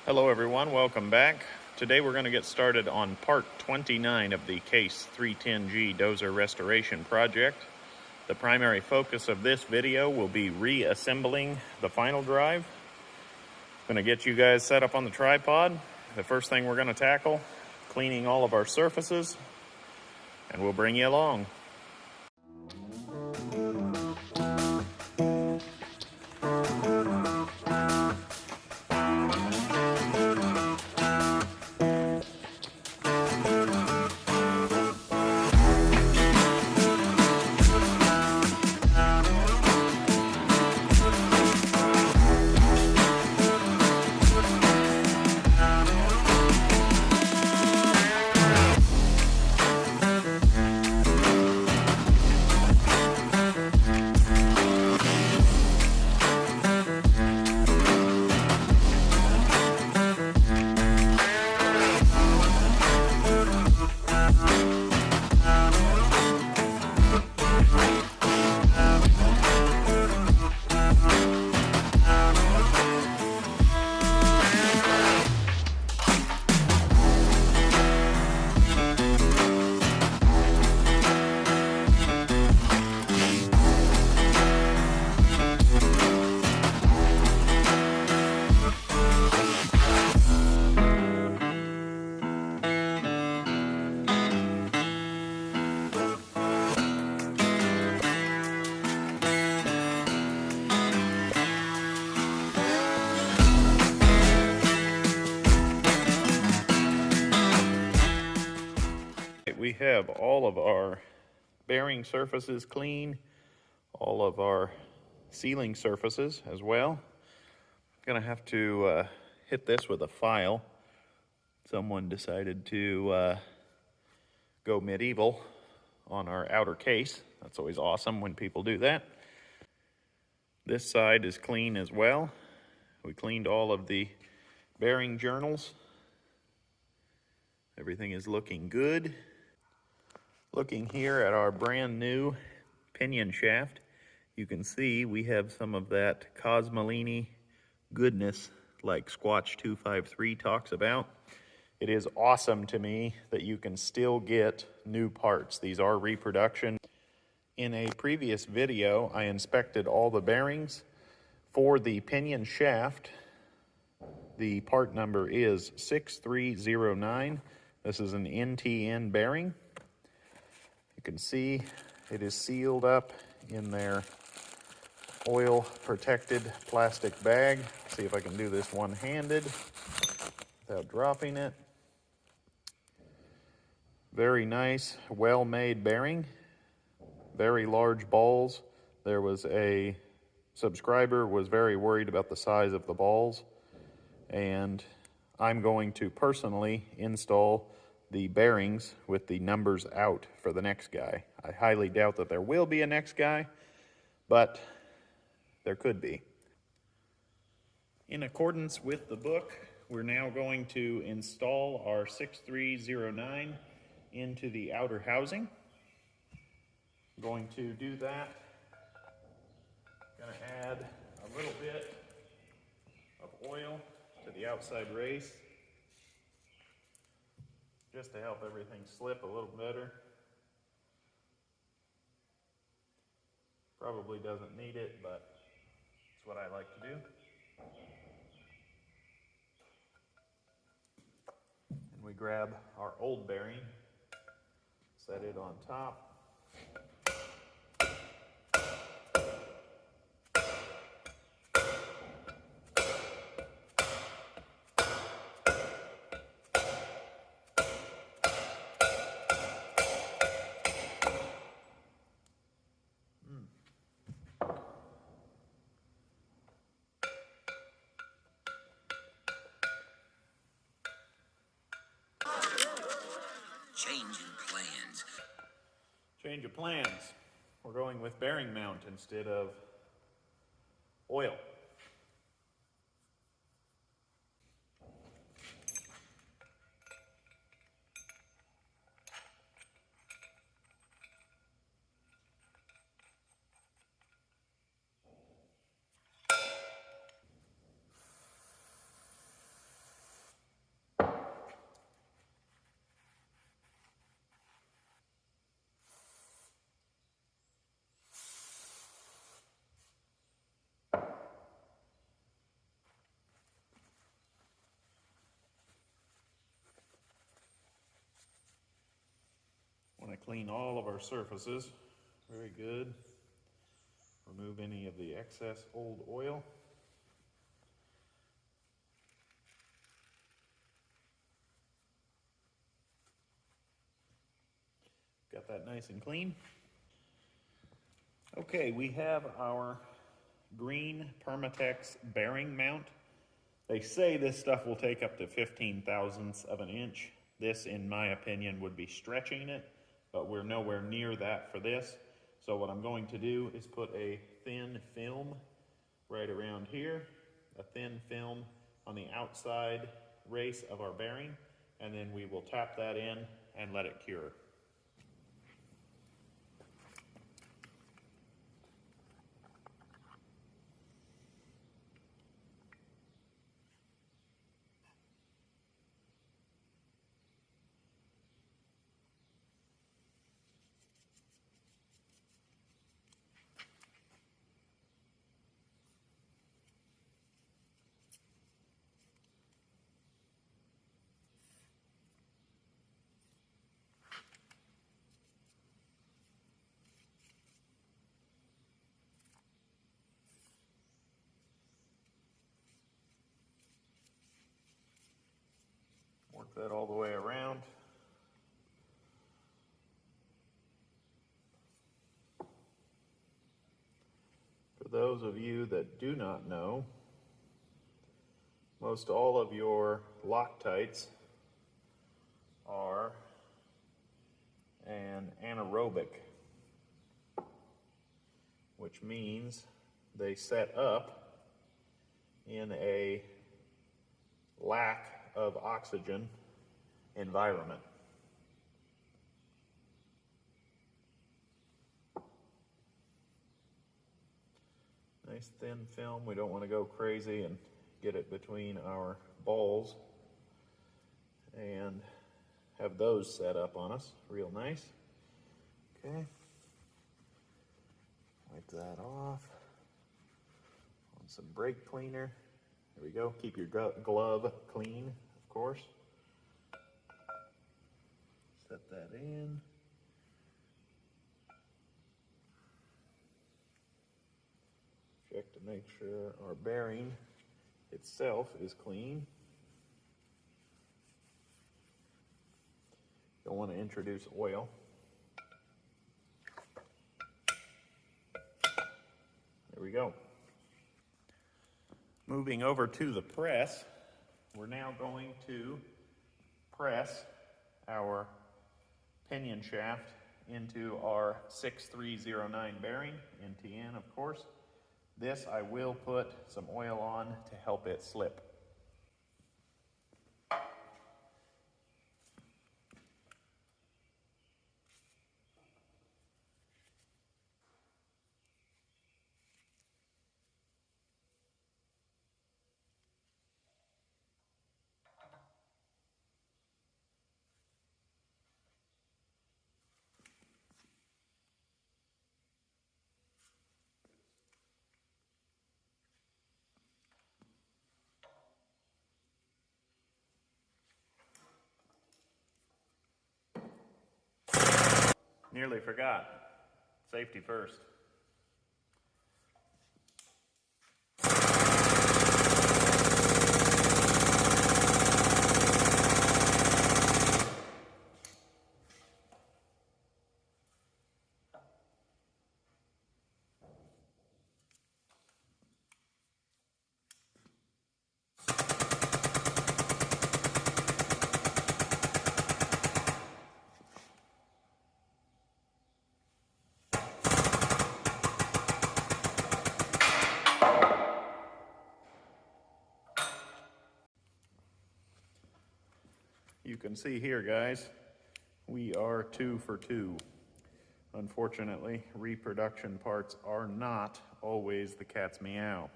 Hello everyone, welcome back. Today we're going to get started on part 29 of the Case 310G Dozer restoration project. The primary focus of this video will be reassembling the final drive. I'm going to get you guys set up on the tripod. The first thing we're going to tackle, cleaning all of our surfaces, and we'll bring you along. We have all of our bearing surfaces clean, all of our sealing surfaces as well. I'm gonna have to hit this with a file. Someone decided to go medieval on our outer case. That's always awesome when people do that. This side is clean as well. We cleaned all of the bearing journals. Everything is looking good. Looking here at our brand new pinion shaft, you can see we have some of that Cosmolini goodness like Squatch 253 talks about. It is awesome to me that you can still get new parts. These are reproduction. In a previous video, I inspected all the bearings for the pinion shaft. The part number is 6309. This is an NTN bearing. You can see it is sealed up in their oil protected plastic bag. See if I can do this one-handed without dropping it. Very nice, well-made bearing. Very large balls. There was a subscriber was very worried about the size of the balls, and I'm going to personally install the bearings with the numbers out for the next guy. I highly doubt that there will be a next guy, but there could be. In accordance with the book, we're now going to install our 6309 into the outer housing. I'm going to do that. I'm going to add a little bit of oil to the outside race, just to help everything slip a little better. Probably doesn't need it, but it's what I like to do. And we grab our old bearing, set it on top. Change of plans. We're going with bearing mount instead of oil. want to clean all of our surfaces. Very good. Remove any of the excess old oil. Got that nice and clean. Okay, we have our green Permatex bearing mount. They say this stuff will take up to 15 thousandths of an inch. This, in my opinion, would be stretching it, but we're nowhere near that for this. So what I'm going to do is put a thin film right around here, a thin film on the outside race of our bearing, and then we will tap that in and let it cure. Work that all the way around. For those of you that do not know, most all of your Loctites are an anaerobic, which means they set up in a lack of oxygen environment. Nice thin film. We don't want to go crazy and get it between our balls and have those set up on us real nice. Okay. Wipe that off on some brake cleaner. There we go. Keep your glove clean, of course. Set that in. Check to make sure our bearing itself is clean. Don't want to introduce oil. There we go. Moving over to the press, we're now going to press our pinion shaft into our 6309 bearing, NTN of course. This I will put some oil on to help it slip. Nearly forgot. Safety first. You can see here, guys, we are 2 for 2. Unfortunately, reproduction parts are not always the cat's meow.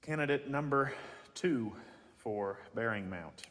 Candidate number 2 for bearing mount.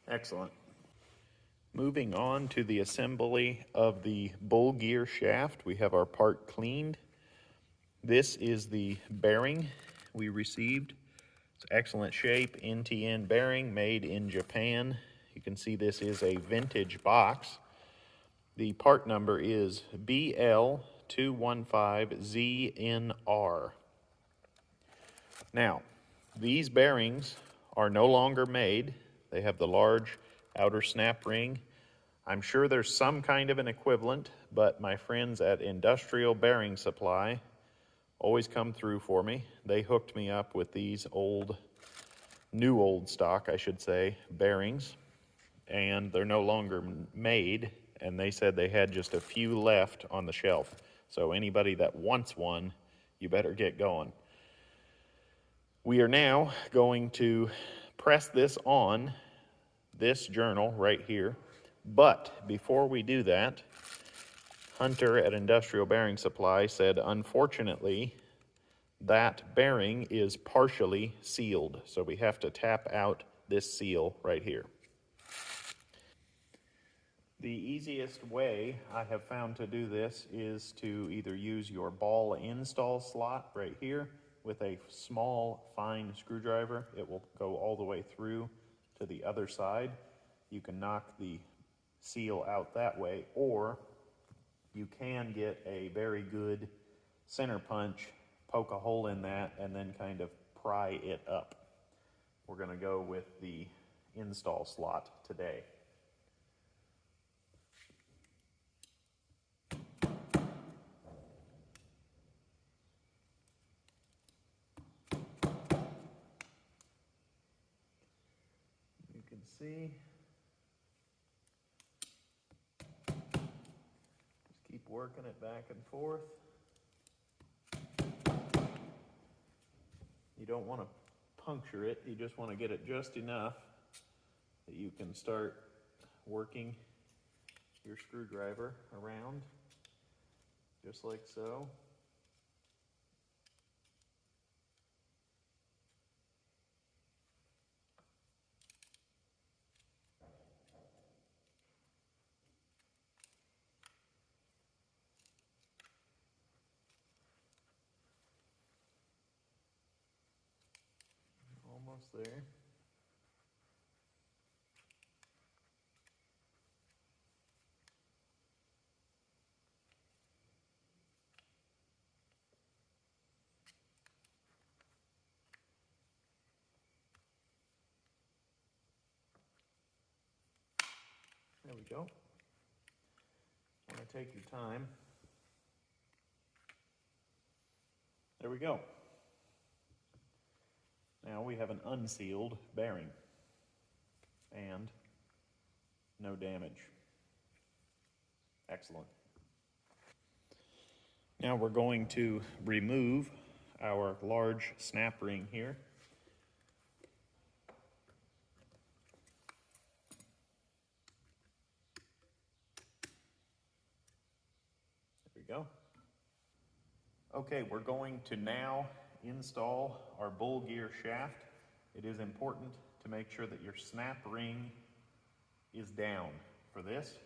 Excellent. Moving on to the assembly of the bull gear shaft, we have our part cleaned. This is the bearing we received. It's excellent shape, NTN bearing, made in Japan. You can see this is a vintage box. The part number is BL215ZNR. Now, these bearings are no longer made. They have the large outer snap ring. I'm sure there's some kind of an equivalent, but my friends at Industrial Bearing Supply always come through for me. They hooked me up with these new old stock, I should say, bearings, and they're no longer made, and they said they had just a few left on the shelf. So anybody that wants one, you better get going. We are now going to press this on this journal right here. But before we do that, Hunter at Industrial Bearing Supply said, unfortunately, that bearing is partially sealed. So we have to tap out this seal right here. The easiest way I have found to do this is to either use your ball install slot right here with a small fine screwdriver. It will go all the way through to the other side. You can knock the seal out that way, or you can get a very good center punch, poke a hole in that, and then kind of pry it up. We're going to go with the install slot today. You can see, just keep working it back and forth. You don't want to puncture it, you just want to get it just enough that you can start working your screwdriver around, just like so. Almost there. There we go. Want to take your time. There we go. Now we have an unsealed bearing and no damage. Excellent. Now we're going to remove our large snap ring here. There we go. Okay, we're going to now install our bull gear shaft. It is important to make sure that your snap ring is down for this.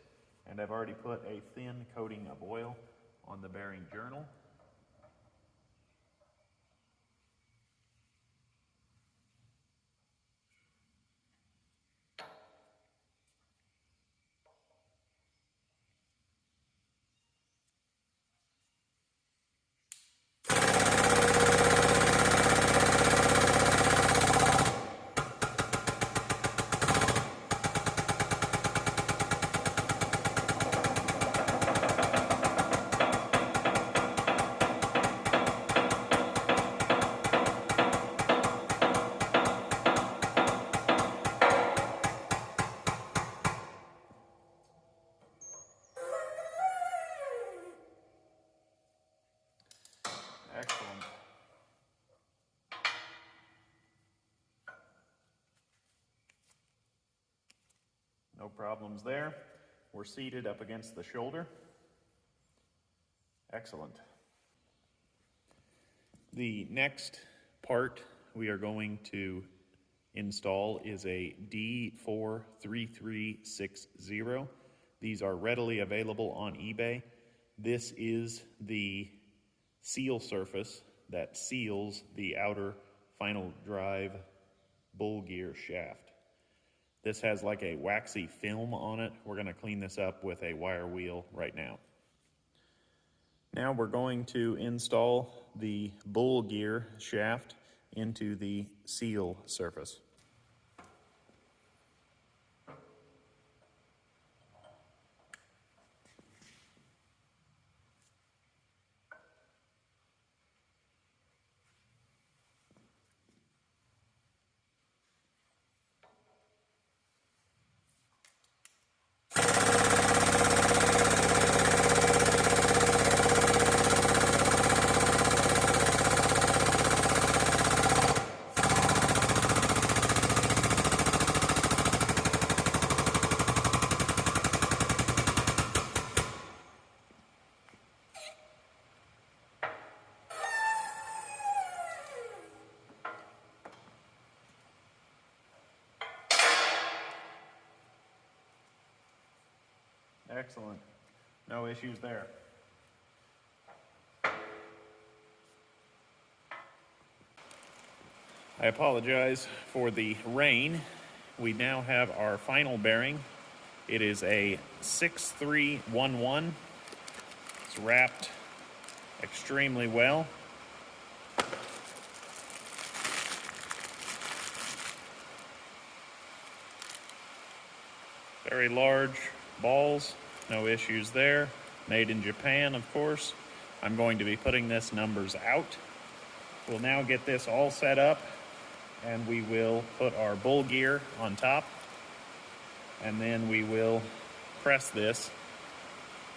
And I've already put a thin coating of oil on the bearing journal. Excellent. No problems there. We're seated up against the shoulder. Excellent. The next part we are going to install is a D43360. These are readily available on eBay. This is the seal surface that seals the outer final drive bull gear shaft. This has like a waxy film on it. We're going to clean this up with a wire wheel right now. Now we're going to install the bull gear shaft into the seal surface. Excellent. No issues there. I apologize for the rain. We now have our final bearing. It is a 6311. It's wrapped extremely well. Very large balls, no issues there. Made in Japan, of course. I'm going to be putting this numbers out. We'll now get this all set up, and we will put our bull gear on top, and then we will press this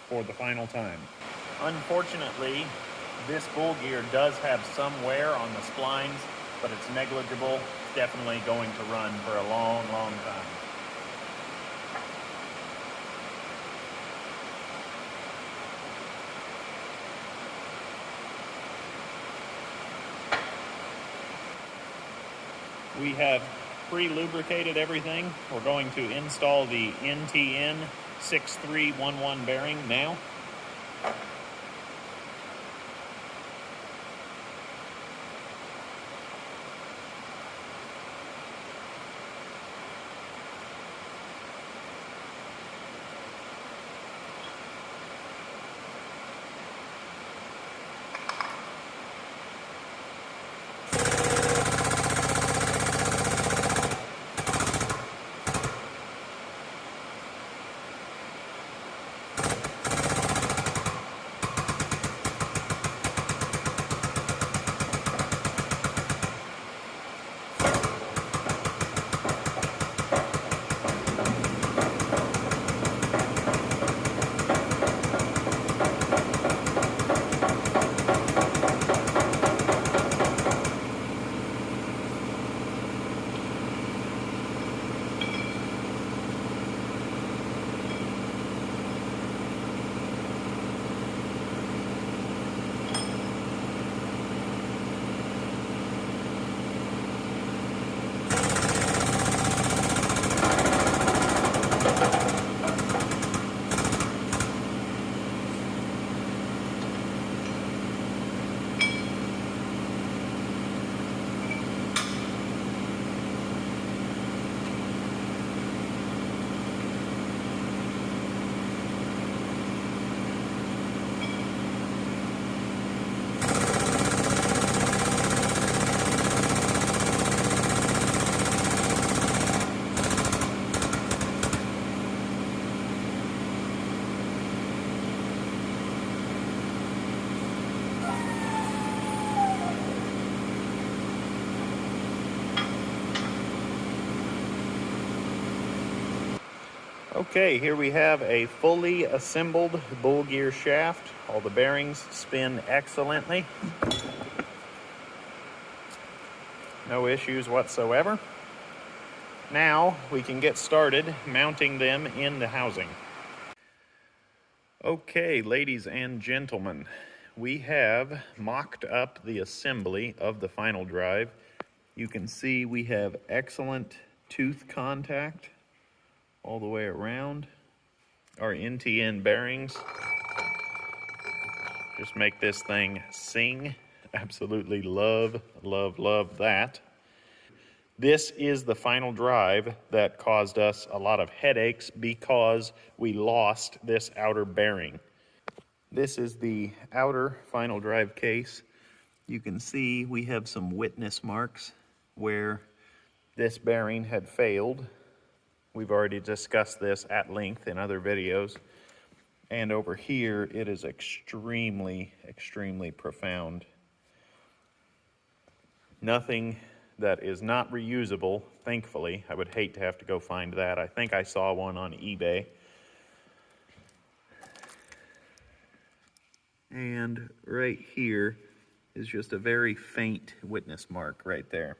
for the final time. Unfortunately, this bull gear does have some wear on the splines, but it's negligible. It's definitely going to run for a long, long time. We have pre-lubricated everything. We're going to install the NTN 6311 bearing now. Okay, here we have a fully assembled bull gear shaft. All the bearings spin excellently. No issues whatsoever. Now we can get started mounting them in the housing. Okay, ladies and gentlemen, we have mocked up the assembly of the final drive You can see we have excellent tooth contact all the way around. Our NTN bearings just make this thing sing. Absolutely love, love, love that. This is the final drive that caused us a lot of headaches because we lost this outer bearing. This is the outer final drive case. You can see we have some witness marks where this bearing had failed. We've already discussed this at length in other videos. And over here, it is extremely, extremely profound. Nothing that is not reusable, thankfully. I would hate to have to go find that. I think I saw one on eBay. And right here is just a very faint witness mark right there.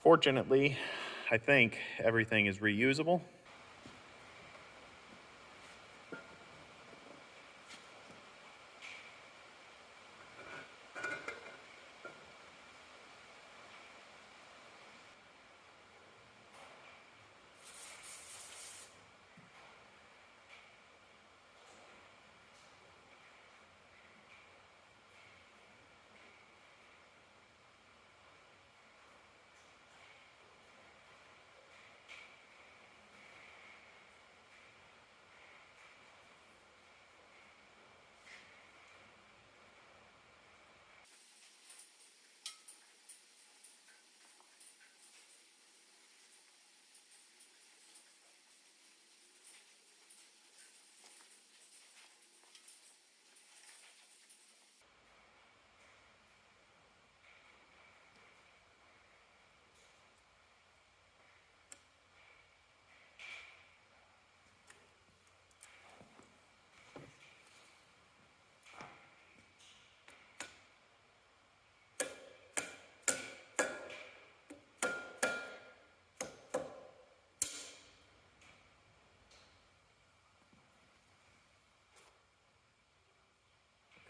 Fortunately, I think everything is reusable.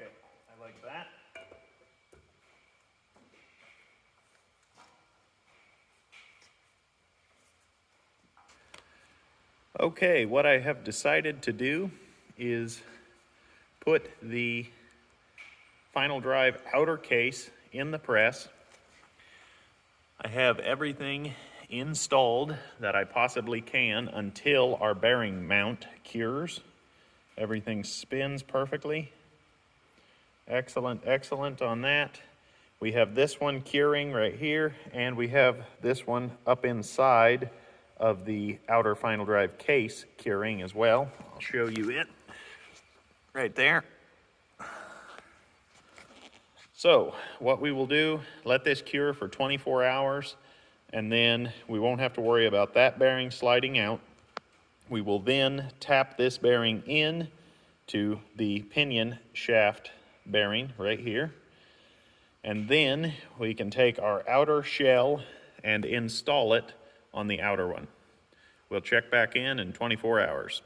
Okay, I like that. Okay, what I have decided to do is put the final drive outer case in the press. I have everything installed that I possibly can until our bearing mount cures. Everything spins perfectly. Excellent, excellent on that. We have this one curing right here, and we have this one up inside of the outer final drive case curing as well. I'll show you it right there. So what we will do, let this cure for 24 hours, and then we won't have to worry about that bearing sliding out. We will then tap this bearing in to the pinion shaft bearing right here. And then we can take our outer shell and install it on the outer one. We'll check back in 24 hours.